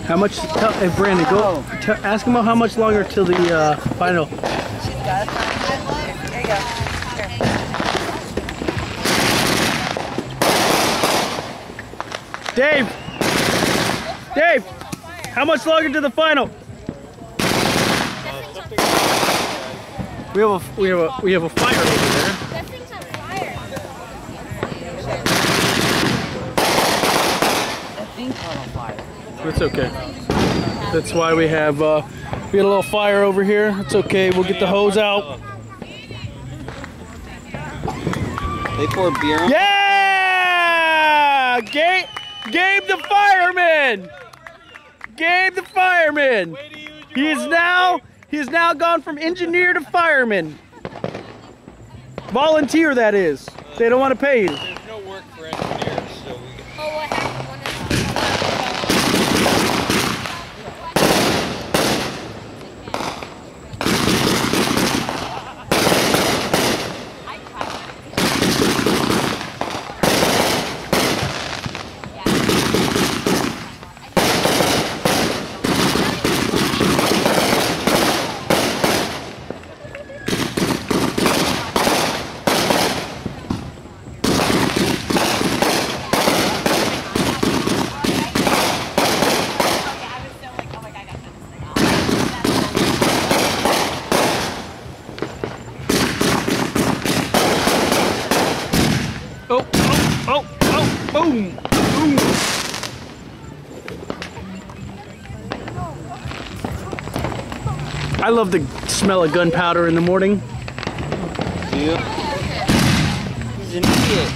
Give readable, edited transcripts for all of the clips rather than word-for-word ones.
How much? Hey, Brandon, go ask him how much longer till the final. She's got it. There you go. Here. Dave, how much longer to the final? We have a fire over there. That thing's on fire. That thing caught on fire. It's okay. That's why we have a little fire over here. It's okay. We'll get the hose out. They pour beer on. Yeah! Gabe the fireman. Gabe the fireman. He is now gone from engineer to fireman. Volunteer, that is. They don't want to pay you. There's no work for engineers, so we. Oh, what happened? One Boom! Boom! I love the smell of gunpowder in the morning. Yeah. He's an idiot.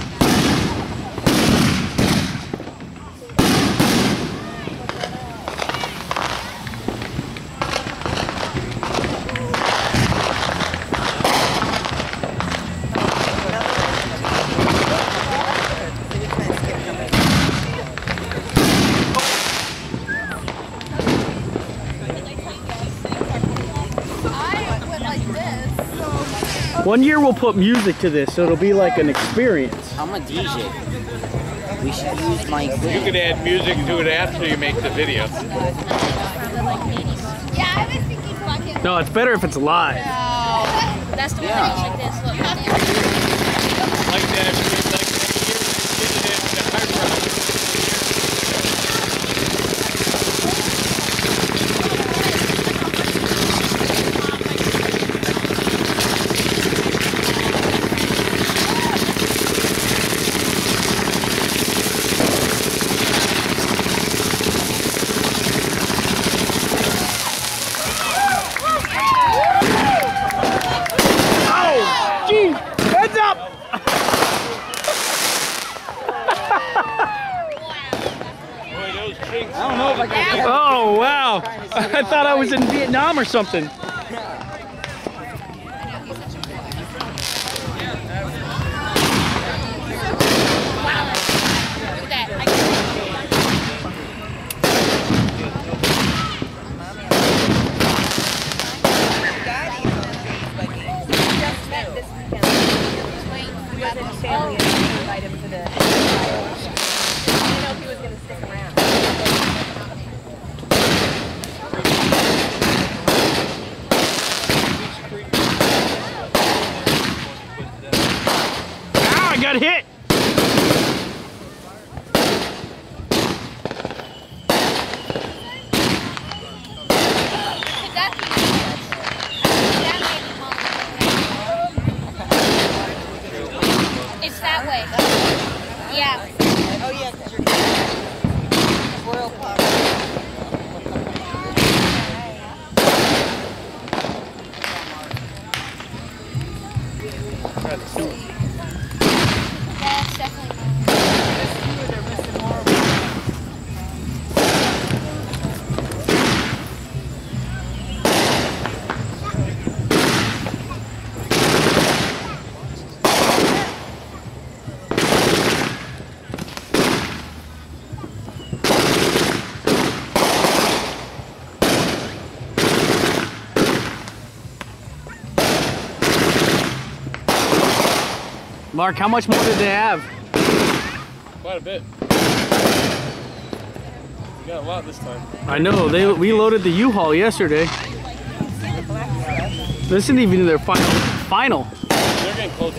One year we'll put music to this, so it'll be like an experience. I'm a DJ. We should use my equipment. You could add music to it after you make the video. Yeah, I was thinking bucket. No, it's better if it's live. That's the one that goes like this. Look, right there. Like that, like that year we did it at Hard Rock. Heads up! I don't know if I can. Oh, wow. I thought I was in Vietnam or something. I got hit. It's that way. Yeah. Oh yeah, because you're Royal Pop. That's definitely mine. Mark, how much more did they have? Quite a bit. You Got a lot this time. I know. We loaded the U-Haul yesterday. This isn't even their final. They're getting close.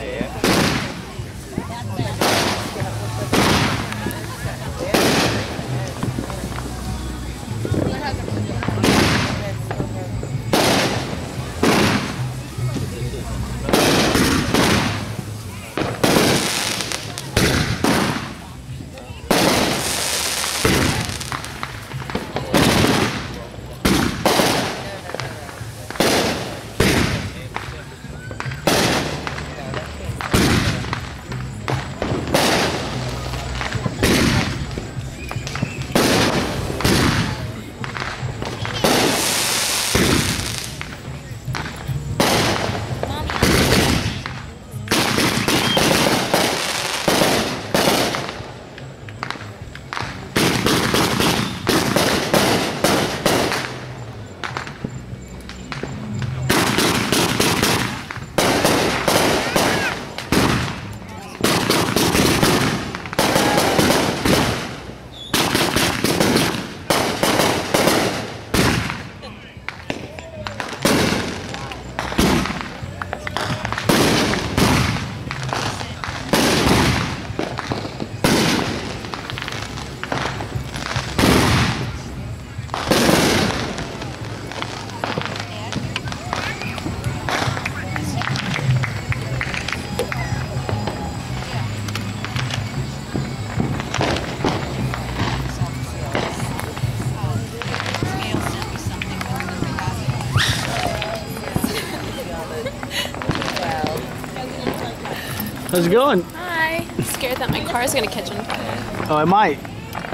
How's it going? Hi. I'm scared that my car is going to catch on fire. Oh, I might.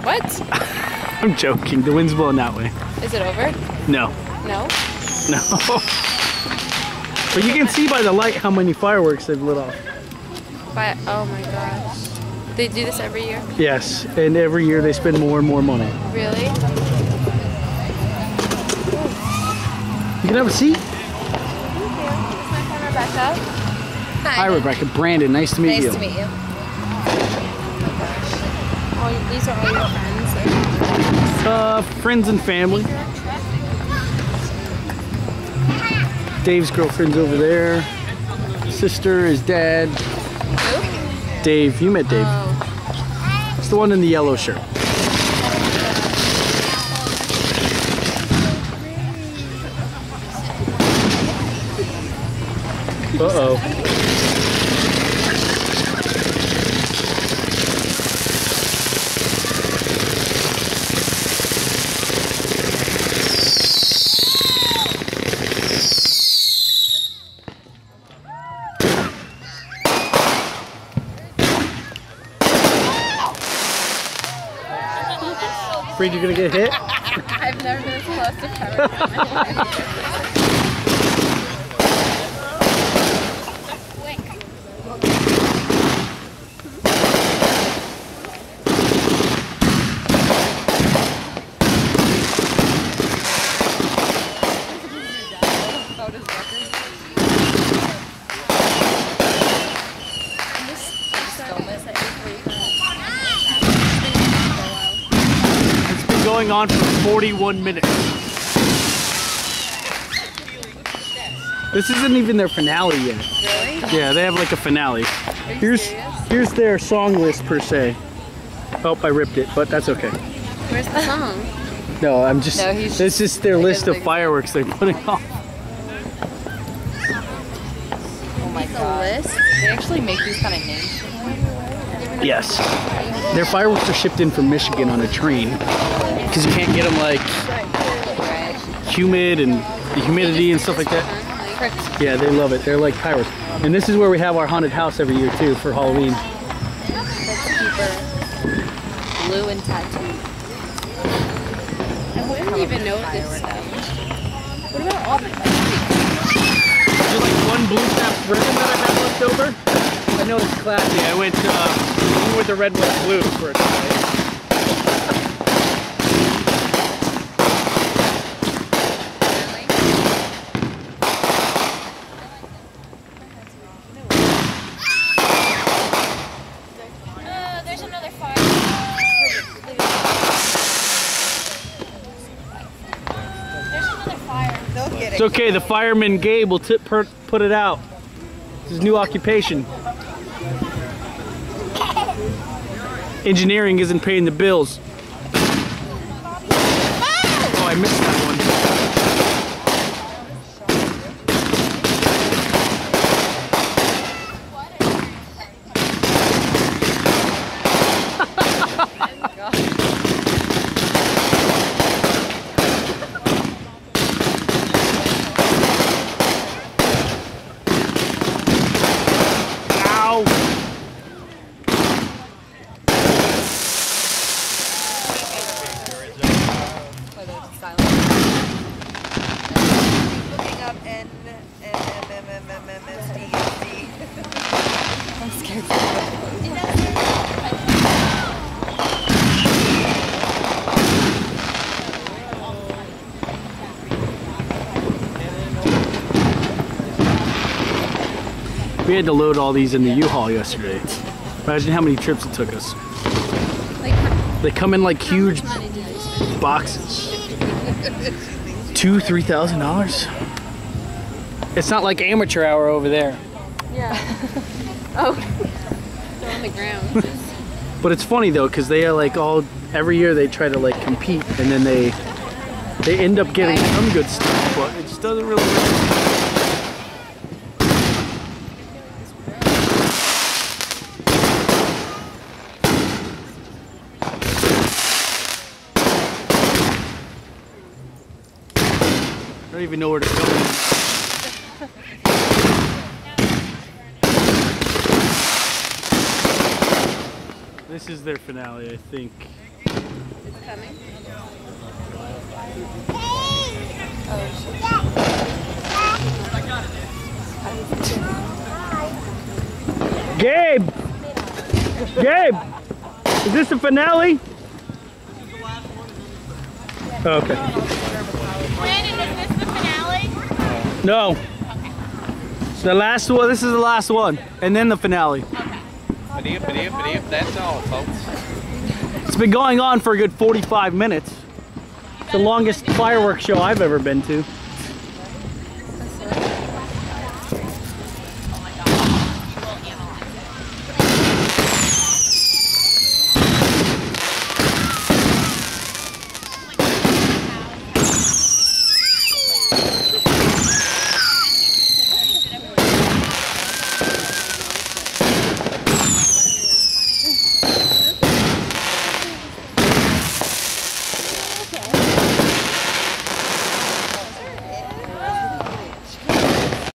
What? I'm joking. The wind's blowing that way. Is it over? No. No? No. But you can see by the light how many fireworks they've lit off. But, oh my gosh. They do this every year? Yes, and every year they spend more and more money. Really? You can have a seat. Hi, Rebecca. Hi, Rebecca. Brandon, nice to meet you. Nice to meet you. These are all your friends? Friends and family. Dave's girlfriend's over there. Sister, his dad. Who? Dave. You met Dave. Oh. It's the one in the yellow shirt. Uh-oh. Afraid you're gonna get hit? I've never been this close to cover in my life. Going on for 41 minutes. This isn't even their finale yet. Really? Yeah, they have like a finale. Here's their song list per se. Oh, I ripped it, but that's okay. Where's the song? No, I'm just. No, he's this is their he list doesn't of fireworks they're putting off. Oh my The god. list? They actually make these kind of names. Yes, their fireworks are shipped in from Michigan on a train because you can't get them like humid and the humidity and stuff like that. Yeah, they love it. They're like pirates. And this is where we have our haunted house every year too for Halloween. Blue and tattooed. I wouldn't even know this stuff. What about all the Is there like one blue snap ribbon that I have left over? I know it's classy. I went with the red, white, blue for a try. There's another fire. It's okay, the fireman Gabe will put it out. It's his new occupation. Engineering isn't paying the bills. Oh, I missed that one. Looking up NMMMMMSDSD. I'm scared. We had to load all these in the U-Haul yesterday. Imagine how many trips it took us. They come in like huge boxes. $2,000-3,000. It's not like amateur hour over there. Yeah. Oh. They're on the ground. But it's funny though, because they are like every year they try to like compete, and then they end up getting some good stuff, but it just doesn't really work. I don't even know where to go. This is their finale, I think. It's coming. Gabe! Gabe! Is this the finale? Oh, okay. Brandon, is this the finale? No. The last one, this is the last one. And then the finale. That's all, folks. It's been going on for a good 45 minutes. It's the longest fireworks show I've ever been to.